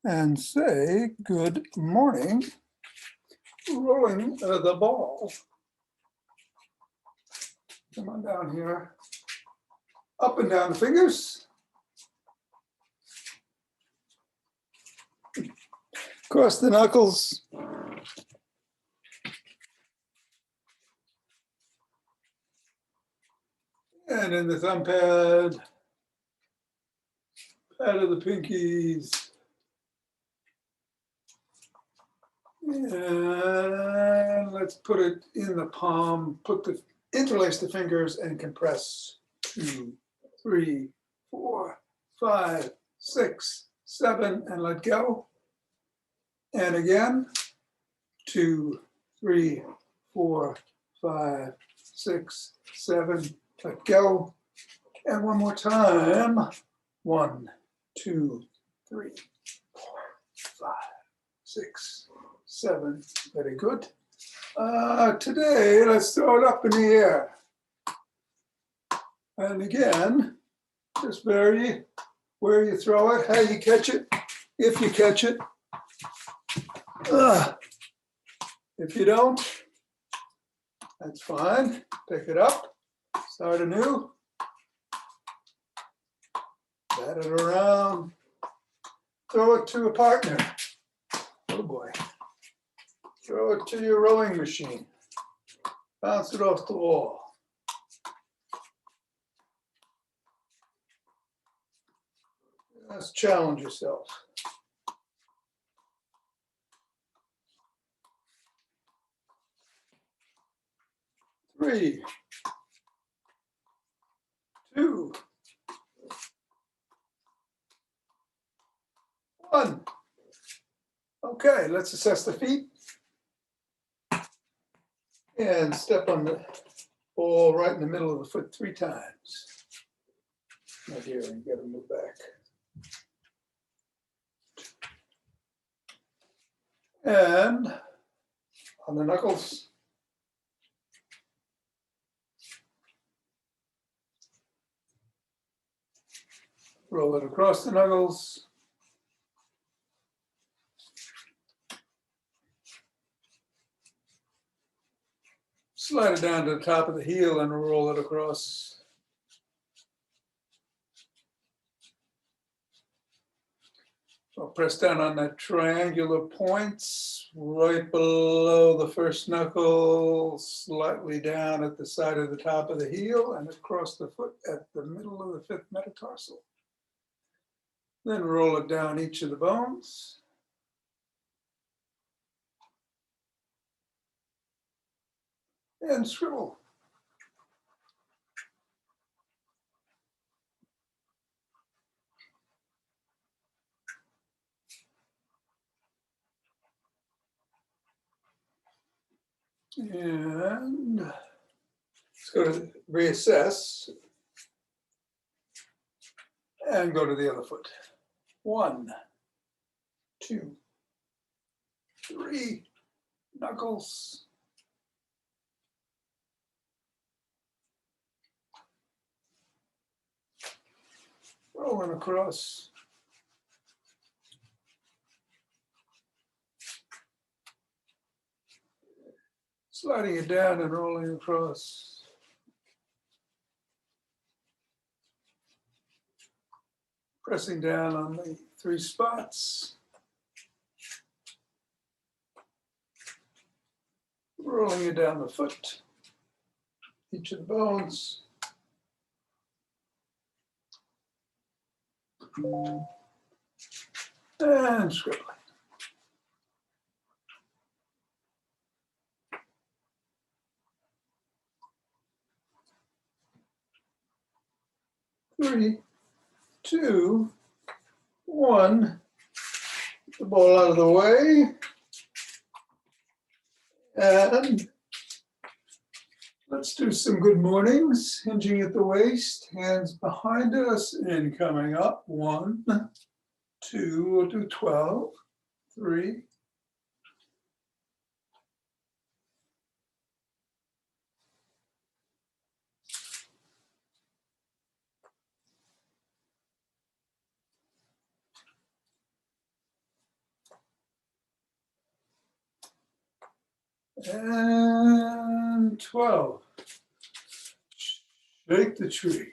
and say good morning, rolling the ball. Come on down here, up and down the fingers. Cross the knuckles. And in the thumb pad, pad of the pinkies. And let's put it in the palm, interlace the fingers and compress. 2, 3, 4, 5, 6, 7, and let go. And again, 2, 3, 4, 5, 6, 7, let go. And one more time. 1, 2, 3, 4, 5, 6, 7. Very good. Today, let's throw it up in the air. And again, just vary where you throw it, how you catch it, if you catch it. If you don't, that's fine. Pick it up, start anew, bat it around, throw it to a partner. Oh boy. Throw it to your rowing machine. Bounce it off the wall. Let's challenge yourself. 3, 2, 1. Okay, let's assess the feet. And step on the ball right in the middle of the foot 3 times. Now here, you gotta move back. And on the knuckles. Roll it across the knuckles. Slide it down to the top of the heel and roll it across. So press down on that triangular points right below the first knuckle, slightly down at the side of the top of the heel and across the foot at the middle of the 5th metatarsal. Then roll it down each of the bones. And scribble. And let's go to reassess and go to the other foot. 1, 2, 3, knuckles. Rolling across. Sliding it down and rolling across. Pressing down on the 3 spots. Rolling it down the foot, each of the bones. And scribbling. Three, 2, 1. Get the ball out of the way. And let's do some good mornings. Hinging at the waist, hands behind us and coming up. 1, 2, we'll do 12, 3, And 12. Shake the tree.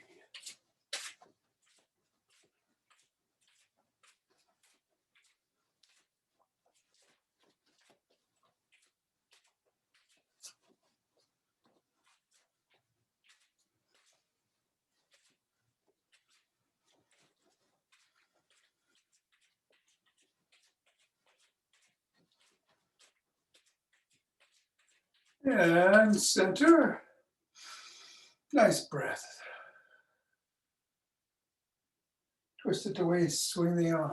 And center. Nice breath. Twist it to waist, swing the arm.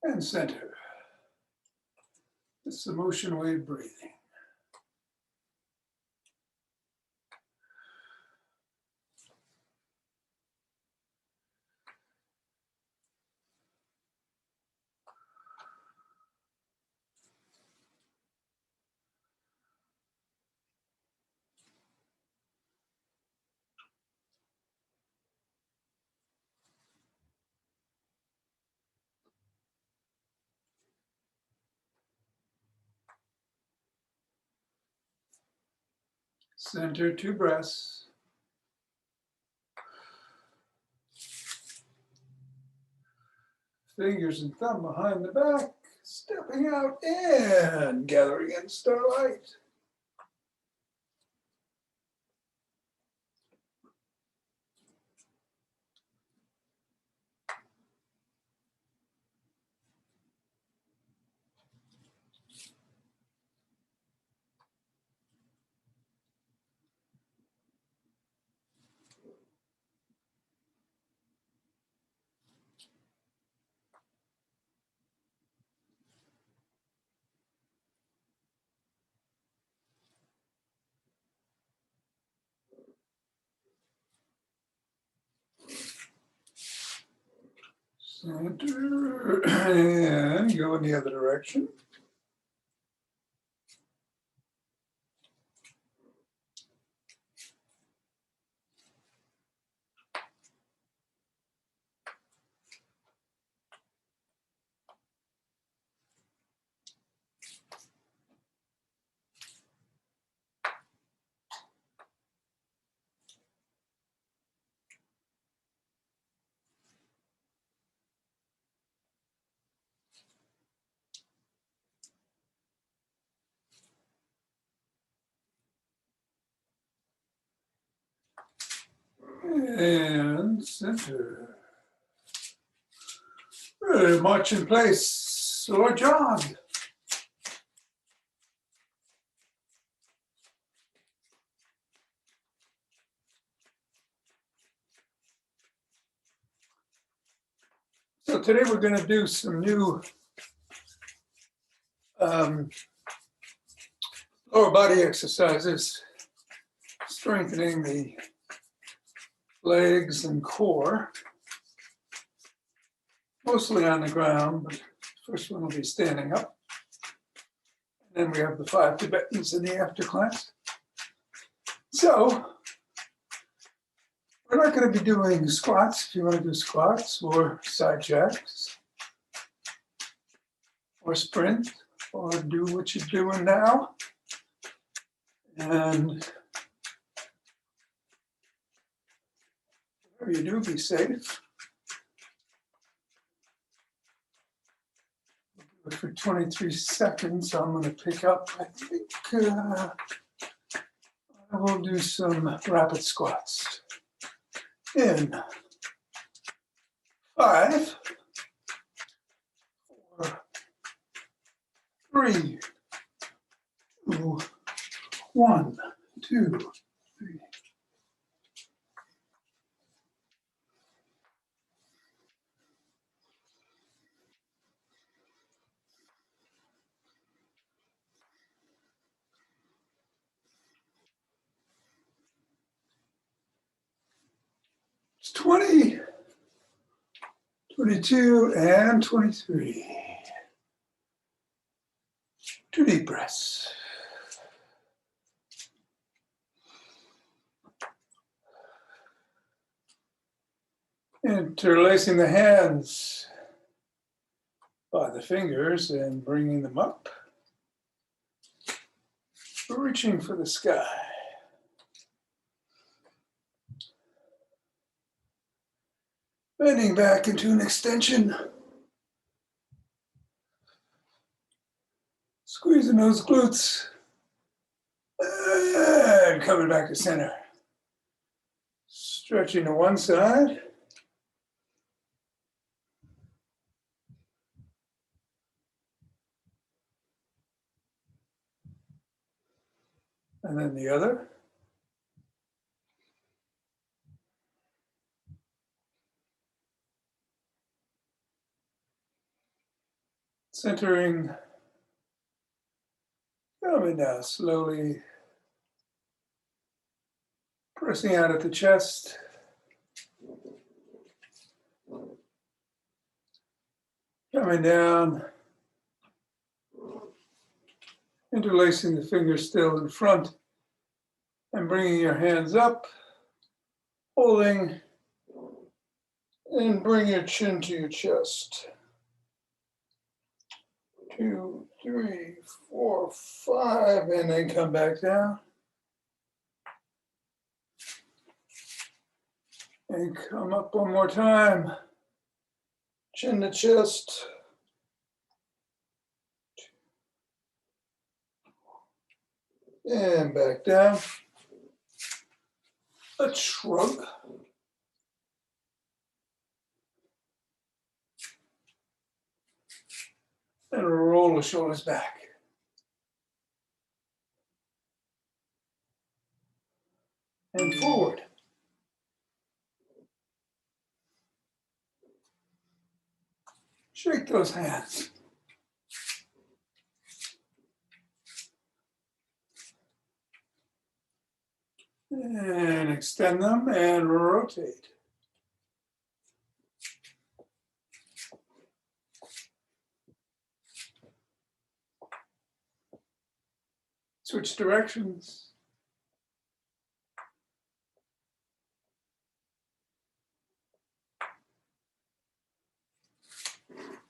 And center. It's the motion wave breathing. Center, 2 breaths. Fingers and thumb behind the back, stepping out and gathering in starlight. Center, and go in the other direction. And center. March in place or jog. So today we're going to do some new lower body exercises, strengthening the legs and core, mostly on the ground, but the first one will be standing up. And then we have the 5 Tibetans in the after class. So we're not going to be doing squats if you want to do squats, or side jacks, or sprint, or do what you're doing now. And whatever you do, be safe. We'll do it for 23 seconds. So I'm going to pick up, I think I will do some rapid squats. In 5, 4, 3, 2, 1, 2, 3. 20, 22, and 23. 2 deep breaths. Interlacing the hands by the fingers and bringing them up. Reaching for the sky. Bending back into an extension. Squeezing those glutes. And coming back to center. Stretching to one side. And then the other. Centering. Coming down slowly. Pressing out at the chest. Coming down. Interlacing the fingers still in front. And bringing your hands up. Holding. And bring your chin to your chest. 2, 3, 4, 5, and then come back down. And come up one more time. Chin to chest. And back down. A shrug. And roll the shoulders back. And forward. Shake those hands. And extend them and rotate. Switch directions.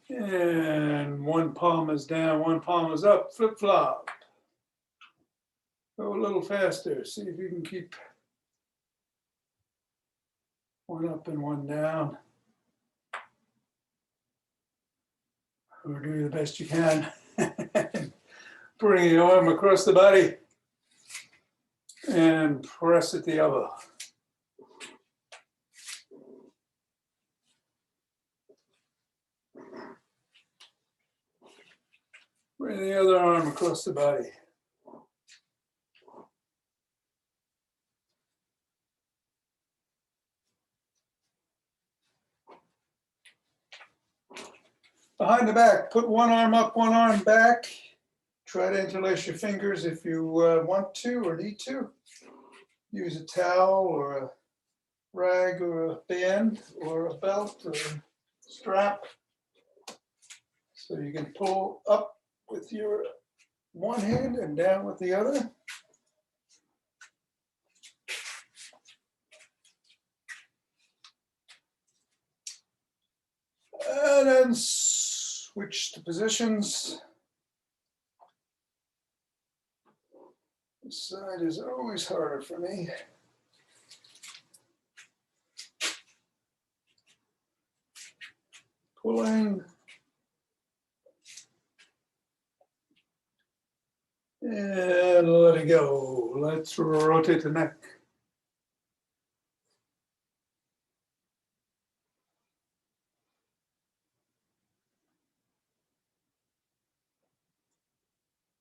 And one palm is down, one palm is up, flip flop. Go a little faster, see if you can keep one up and one down. Or do the best you can. Bring your arm across the body and press at the elbow. Bring the other arm across the body. Behind the back, put one arm up, one arm back. Try to interlace your fingers if you want to or need to. Use a towel or a rag or a band or a belt or a strap. So you can pull up with your one hand and down with the other. And then switch to positions. This side is always harder for me. Pulling. And let it go. Let's rotate the neck.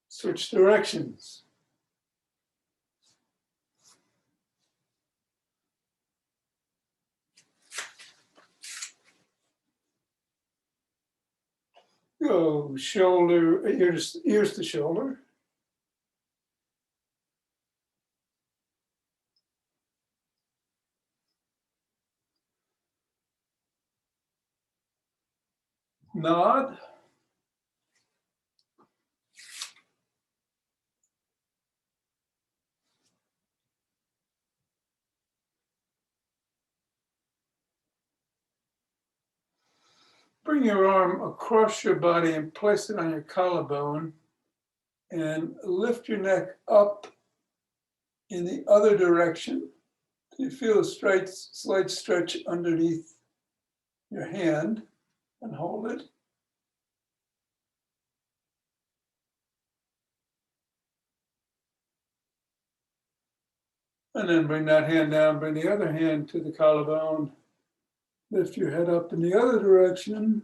Switch directions. Go shoulder, ears to shoulder. nod. Bring your arm across your body and place it on your collarbone and lift your neck up in the other direction. You feel a slight stretch underneath your hand and hold it. And then bring that hand down, bring the other hand to the collarbone. Lift your head up in the other direction.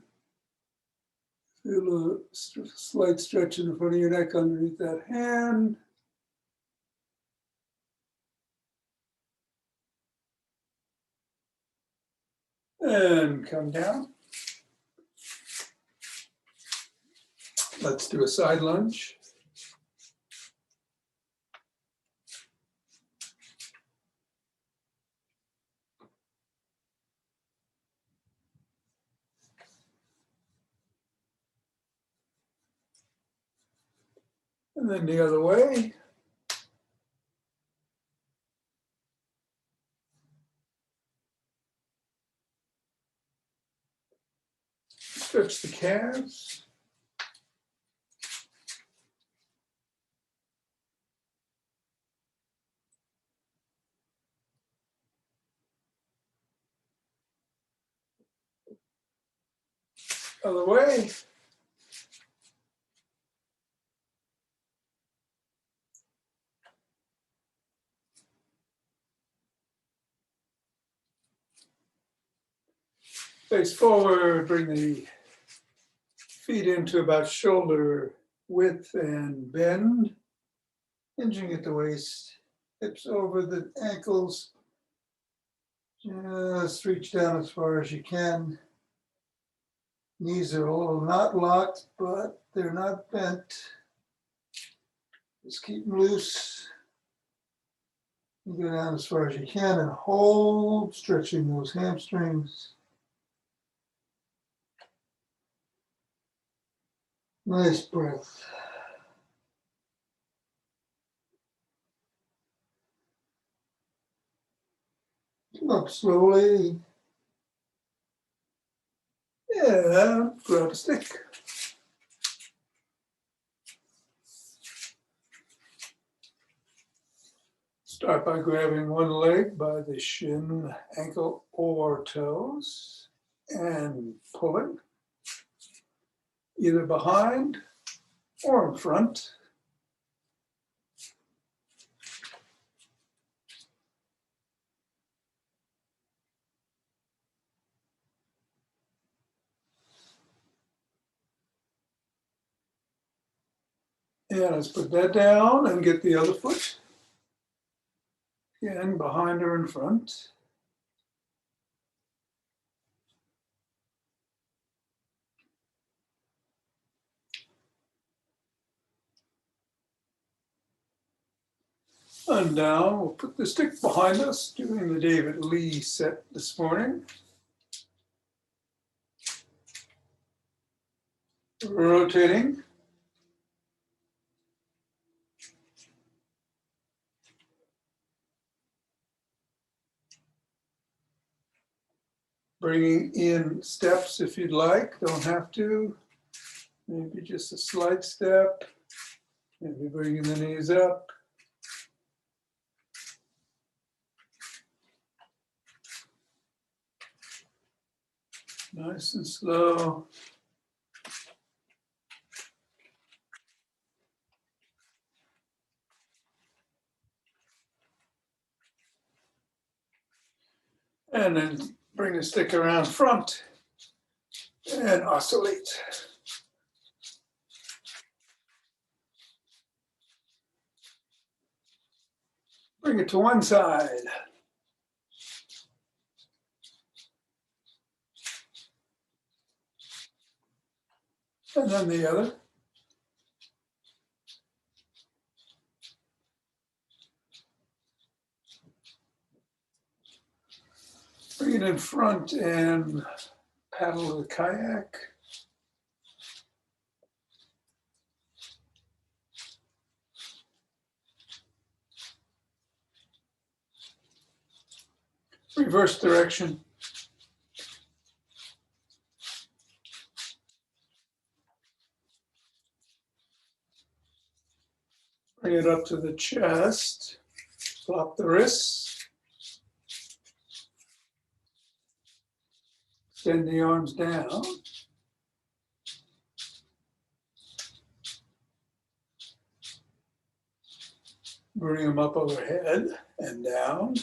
Feel a slight stretch in the front of your neck underneath that hand. And come down. Let's do a side lunge. And then the other way. Stretch the calves. Other way. Face forward, bring the feet into about shoulder width and bend. Hinging at the waist, hips over the ankles. Just reach down as far as you can. Knees are a little not locked, but they're not bent. Just keep them loose. You go down as far as you can and hold, stretching those hamstrings. Nice breath. Come up slowly. Yeah, grab a stick. Start by grabbing one leg by the shin, ankle, or toes and pulling either behind or in front. And let's put that down and get the other foot. Again, behind or in front. And down, we'll put the stick behind us, doing the David Lee set this morning. Rotating. Bringing in steps if you'd like, don't have to. Maybe just a slight step. Maybe bringing the knees up. Nice and slow. And then bring the stick around front and oscillate. Bring it to one side. And then the other. Bring it in front and paddle the kayak. reverse direction. Bring it up to the chest, flop the wrists, extend the arms down. Bring them up overhead and down.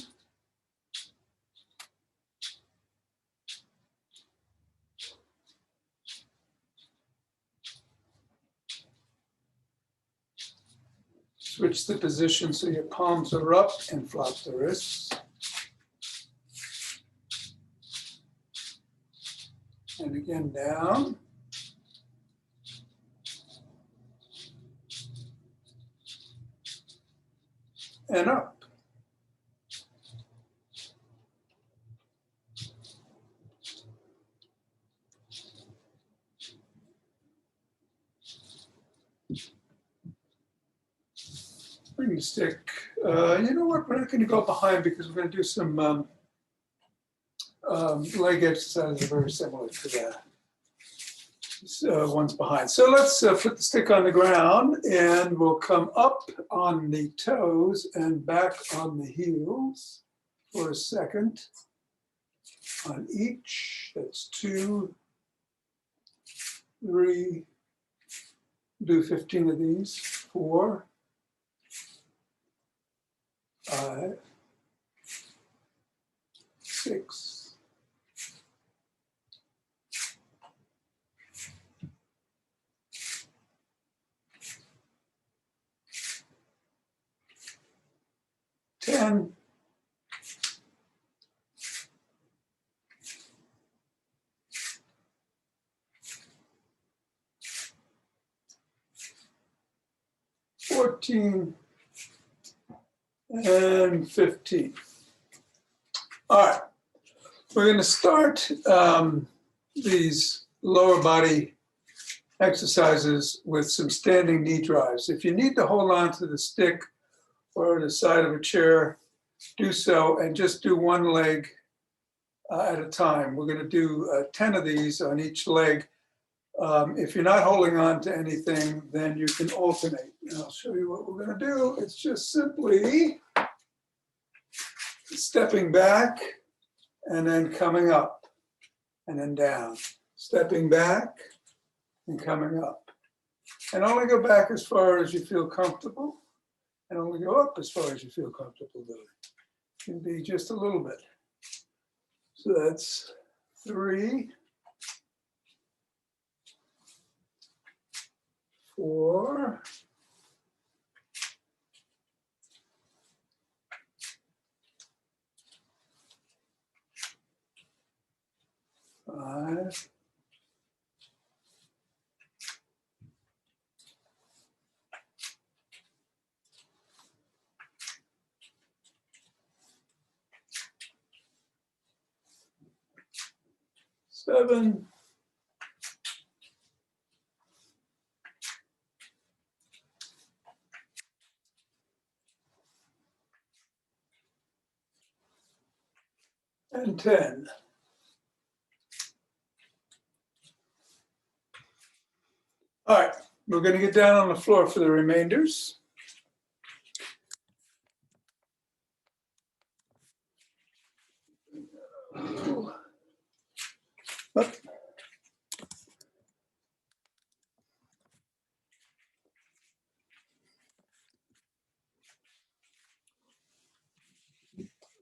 Switch the position so your palms are up and flop the wrists. And again down. And up. Bring the stick. You know what? We're not going to go behind because we're going to do some leg exercises very similar to that. One's behind. So let's put the stick on the ground and we'll come up on the toes and back on the heels for a second on each. That's 2, 3, do 15 of these, 4, 5, 6, 10, 14, and 15. All right, we're going to start these lower body exercises with some standing knee drives. If you need to hold on to the stick or the side of a chair, do so and just do one leg at a time. We're going to do 10 of these on each leg. If you're not holding on to anything, then you can alternate. And I'll show you what we're going to do. It's just simply stepping back and then coming up and then down. Stepping back and coming up. And only go back as far as you feel comfortable and only go up as far as you feel comfortable doing. It can be just a little bit. So that's 3, 4, 5, 7, and 10. All right, we're going to get down on the floor for the remainders. Up.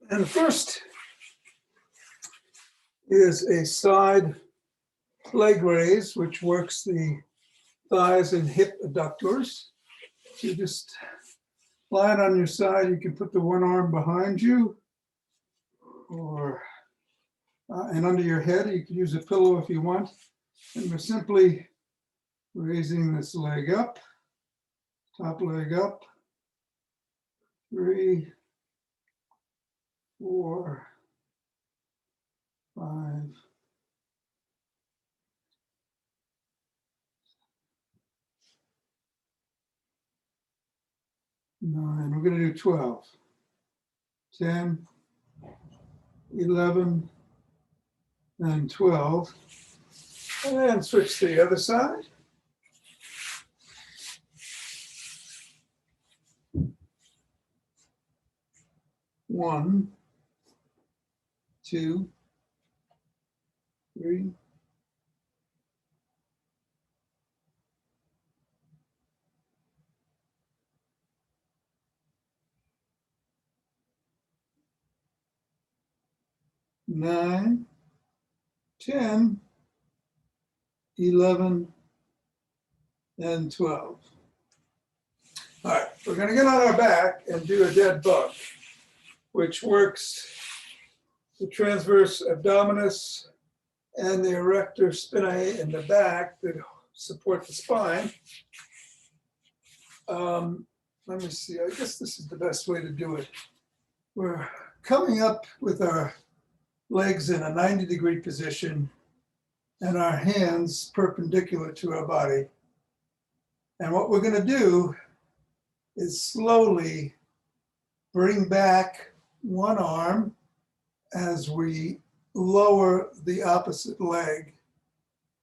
And first is a side leg raise, which works the thighs and hip adductors. So you just lie it on your side. You can put the one arm behind you or and under your head. You can use a pillow if you want. And we're simply raising this leg up, top leg up. 3, 4, 5, 9. We're going to do 12. 10, 11, and 12. And then switch to the other side. One, two, three, nine, 10, 11, and 12. All right, we're going to get on our back and do a dead bug, which works the transverse abdominis and the erector spinae in the back that support the spine. Let me see, I guess this is the best way to do it. We're coming up with our legs in a 90-degree position and our hands perpendicular to our body. And what we're going to do is slowly bring back one arm as we lower the opposite leg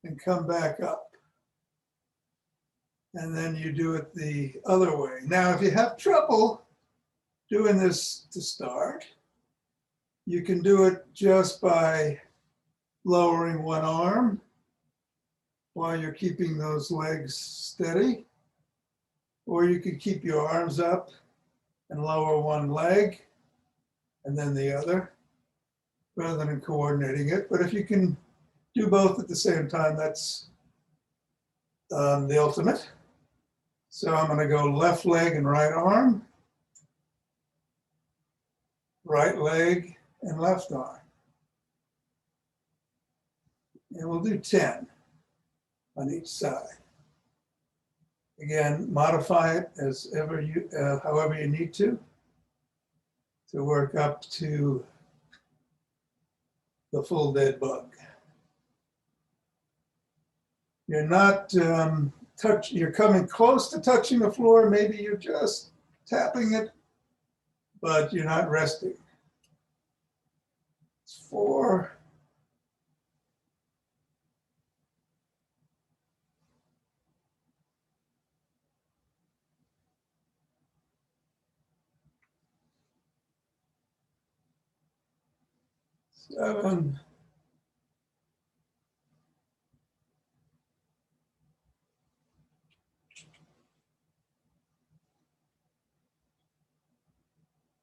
and come back up. And then you do it the other way. Now, if you have trouble doing this to start, you can do it just by lowering one arm while you're keeping those legs steady. Or you could keep your arms up and lower one leg and then the other, rather than coordinating it. But if you can do both at the same time, that's the ultimate. So I'm going to go left leg and right arm, right leg and left arm. And we'll do 10 on each side. Again, modify it as ever you, however you need to work up to the full dead bug. You're not you're coming close to touching the floor. Maybe you're just tapping it, but you're not resting. It's 4. 7.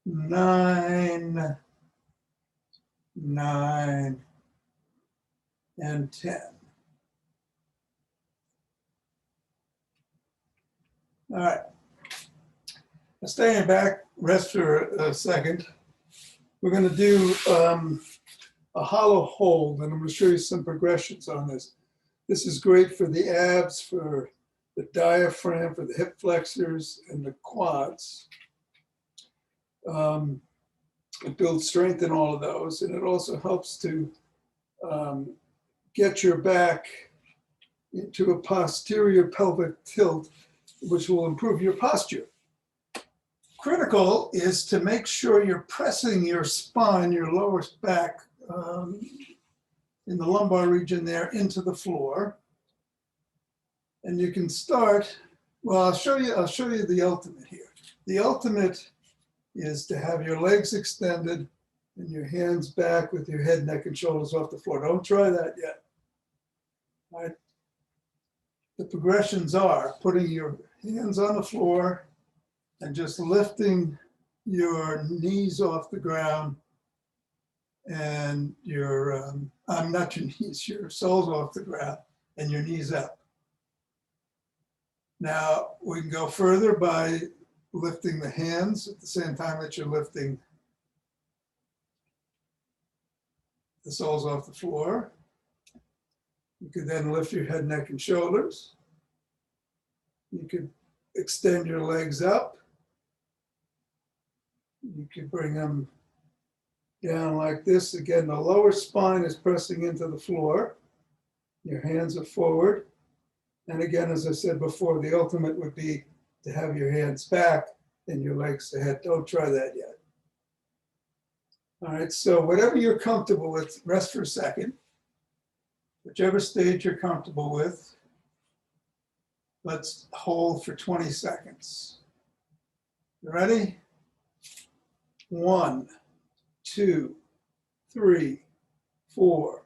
9, 9, and 10. All right. Now staying back, rest for a second. We're going to do a hollow hold, and I'm going to show you some progressions on this. This is great for the abs, for the diaphragm, for the hip flexors, and the quads. It builds strength in all of those, and it also helps to get your back into a posterior pelvic tilt, which will improve your posture. Critical is to make sure you're pressing your spine, your lower back, in the lumbar region there into the floor. And you can start, well, I'll show you the ultimate here. The ultimate is to have your legs extended and your hands back with your head, neck, and shoulders off the floor. Don't try that yet. All right. The progressions are putting your hands on the floor and just lifting your knees off the ground and your, not your knees, your soles off the ground and your knees up. Now we can go further by lifting the hands at the same time that you're lifting the soles off the floor. You could then lift your head, neck, and shoulders. You could extend your legs up. You could bring them down like this. Again, the lower spine is pressing into the floor. Your hands are forward. And again, as I said before, the ultimate would be to have your hands back and your legs ahead. Don't try that yet. All right, so whatever you're comfortable with, rest for a second. Whichever stage you're comfortable with, let's hold for 20 seconds. You ready? 1, 2, 3, 4,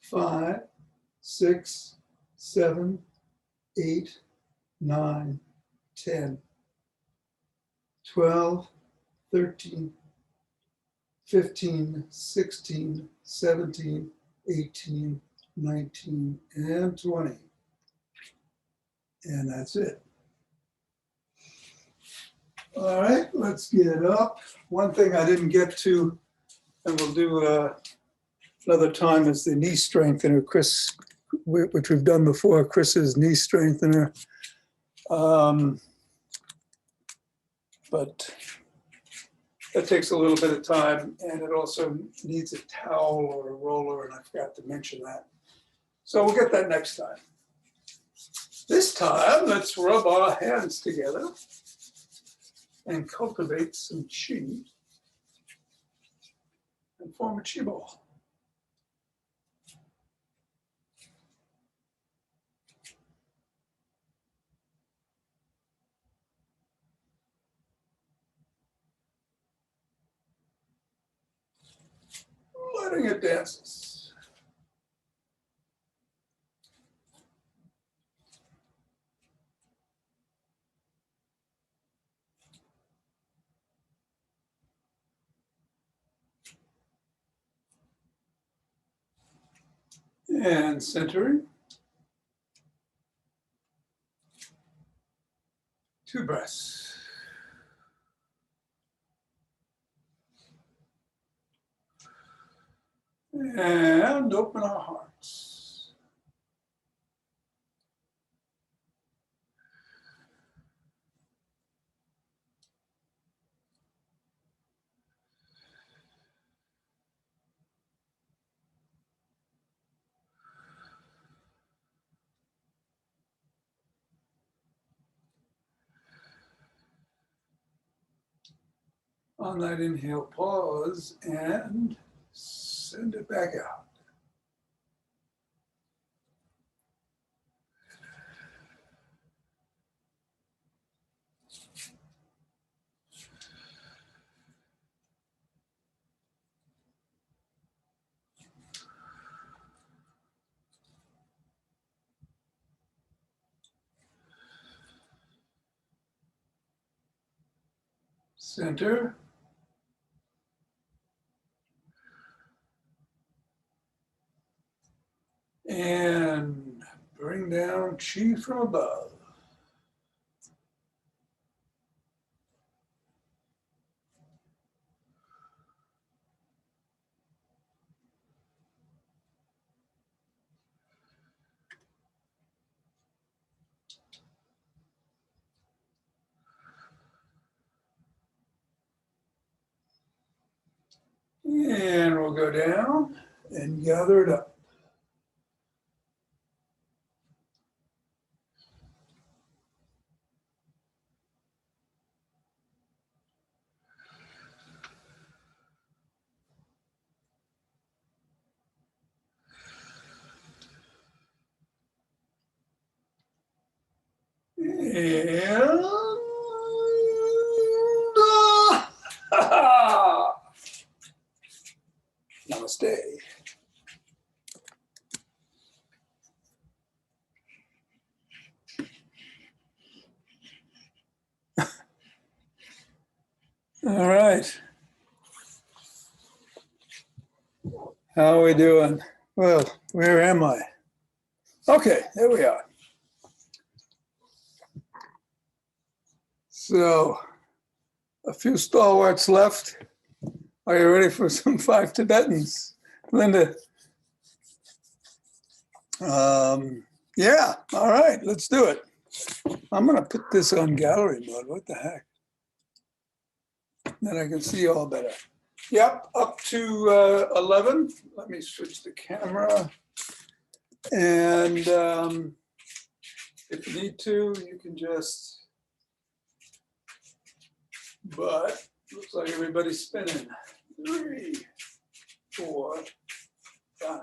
5, 6, 7, 8, 9, 10, 12, 13, 15, 16, 17, 18, 19, and 20. And that's it. All right, let's get up. One thing I didn't get to, and we'll do another time, is the knee strengthener, Chris, which we've done before, Chris's knee strengthener. But that takes a little bit of time, and it also needs a towel or a roller, and I forgot to mention that. So we'll get that next time. This time, let's rub our hands together and cultivate some chi and form a chi ball. Letting it dance. And centering. 2 breaths. And open our hearts. On that inhale, pause and send it back out. Center. And bring down chi from above. And we'll go down and gather it up. And namaste. All right. How are we doing? Well, where am I? Okay, there we are. So, a few stalwarts left. Are you ready for some 5 Tibetans? Linda? Yeah, all right, let's do it. I'm gonna put this on gallery mode, what the heck? Then I can see you all better. Yep, up to 11. Let me switch the camera. And if you need to, you can just, but looks like everybody's spinning. 3, 4, 5, 6.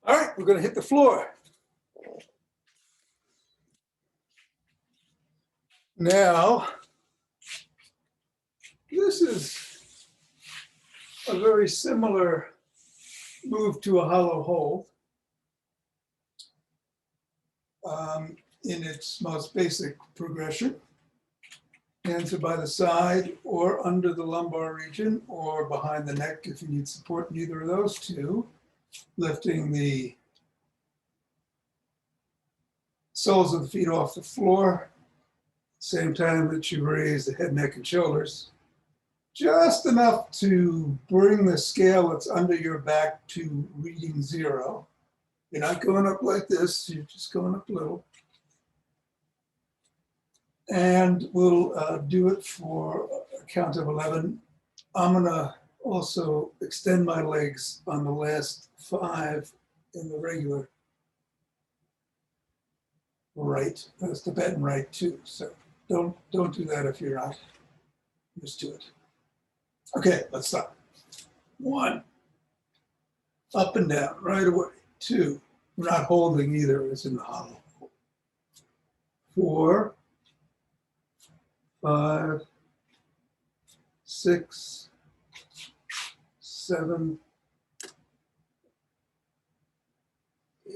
All right, we're going to hit the floor. Now, this is a very similar move to a hollow hold in its most basic progression. Hands are by the side or under the lumbar region or behind the neck if you need support in either of those two. Lifting the soles of the feet off the floor, same time that you raise the head, neck, and shoulders. Just enough to bring the scale that's under your back to reading 0. You're not going up like this, you're just going up a little. And we'll do it for a count of 11. I'm gonna also extend my legs on the last 5 in the regular right. That's Tibetan right too. So don't do that if you're not used to it. Okay, let's start. 1, up and down, right away. 2, we're not holding either, it's in the hollow. 4, 5, 6, 7, 8,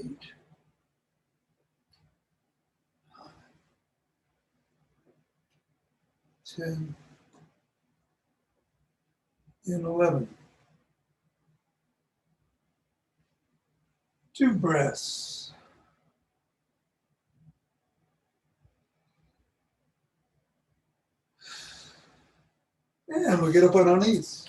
10, and 11. 2 breaths. And we'll get up on our knees.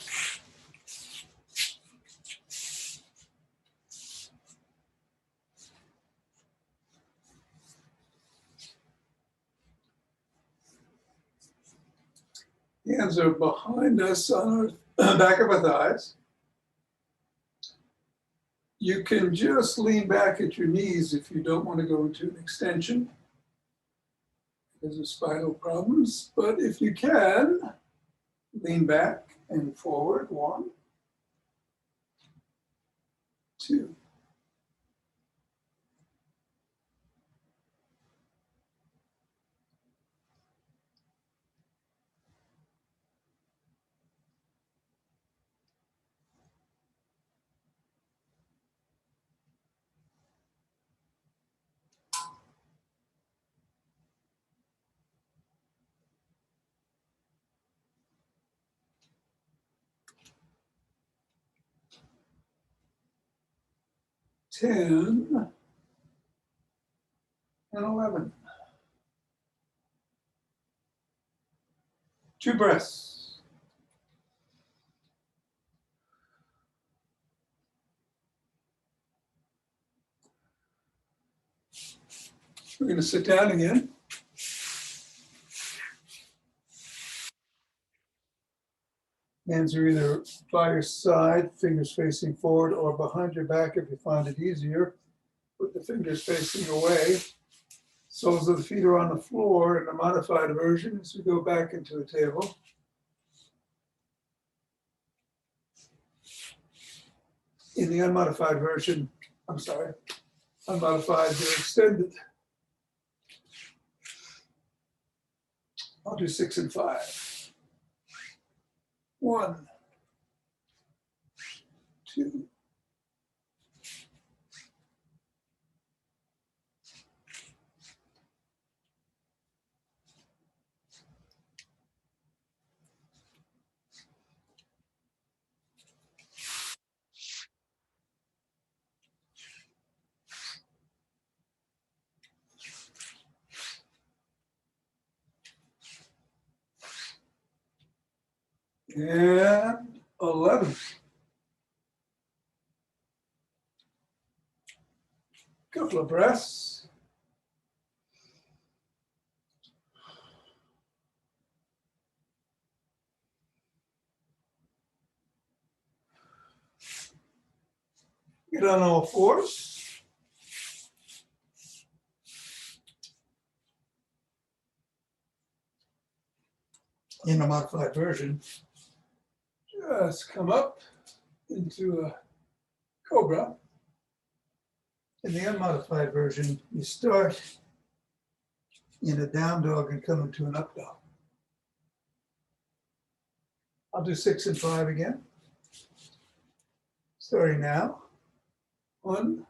Hands are behind us on our back of our thighs. You can just lean back at your knees if you don't want to go into an extension because of spinal problems. But if you can, lean back and forward. 1, 2. 10, and 11. 2 breaths. We're going to sit down again. Hands are either by your side, fingers facing forward, or behind your back if you find it easier. Put the fingers facing away. Soles of the feet are on the floor in a modified version as we go back into the table. In the unmodified version, unmodified, they're extended. I'll do 6 and 5. 1, 2, 11. Couple of breaths. Get on all fours. In the modified version, just come up into a cobra. In the unmodified version, you start in a down dog and come into an up dog. I'll do 6 and 5 again. Starting now. 1,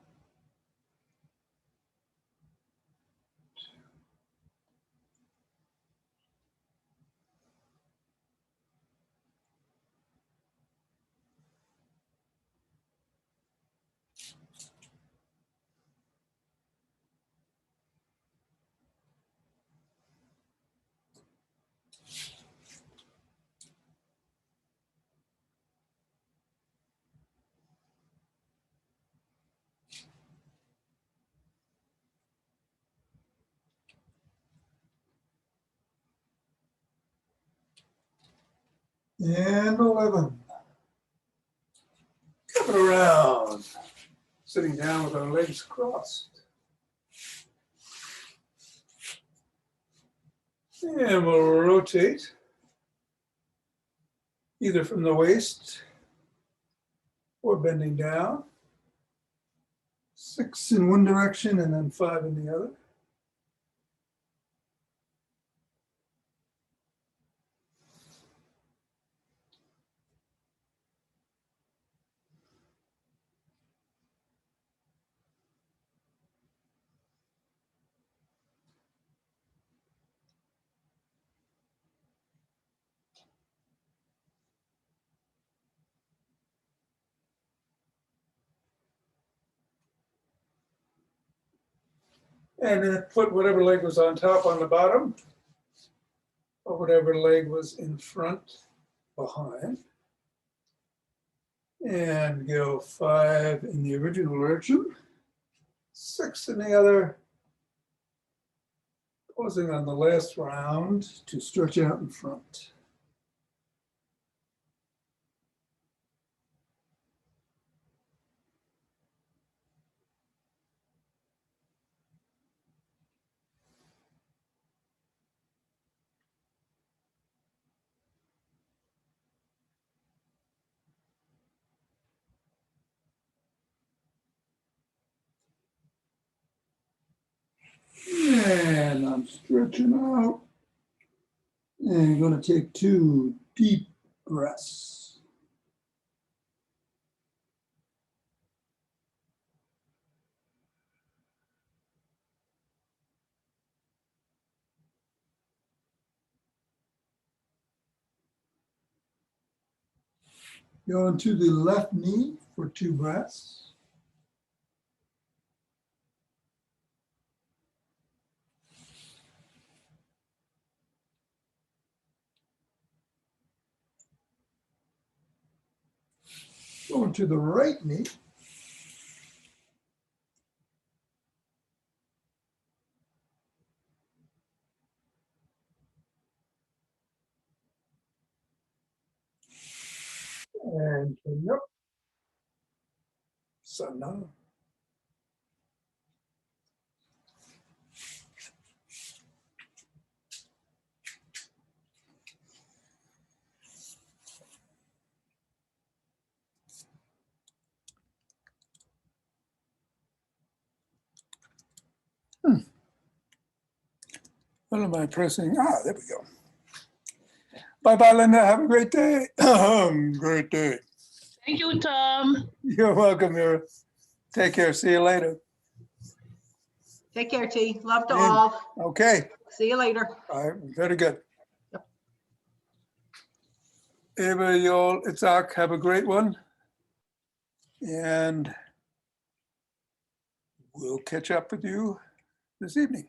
and 11. Coming around. Sitting down with our legs crossed. And we'll rotate either from the waist or bending down. 6 in one direction and then 5 in the other. And then put whatever leg was on top on the bottom, or whatever leg was in front behind. And go 5 in the original direction, 6 in the other, pausing on the last round to stretch out in front. And I'm stretching out. And I'm going to take 2 deep breaths. Going to the left knee for 2 breaths. Going to the right knee. And turn up. Sun down. What am I pressing? Ah, there we go. Bye-bye, Linda. Have a great day. Great day. Thank you, Tom. You're welcome, Mira. Take care. See you later. Take care, T. Love to And- all. Okay. See you later. All right. Very good. Yep. Eva, y'all, Itzhak, have a great one. And we'll catch up with you this evening.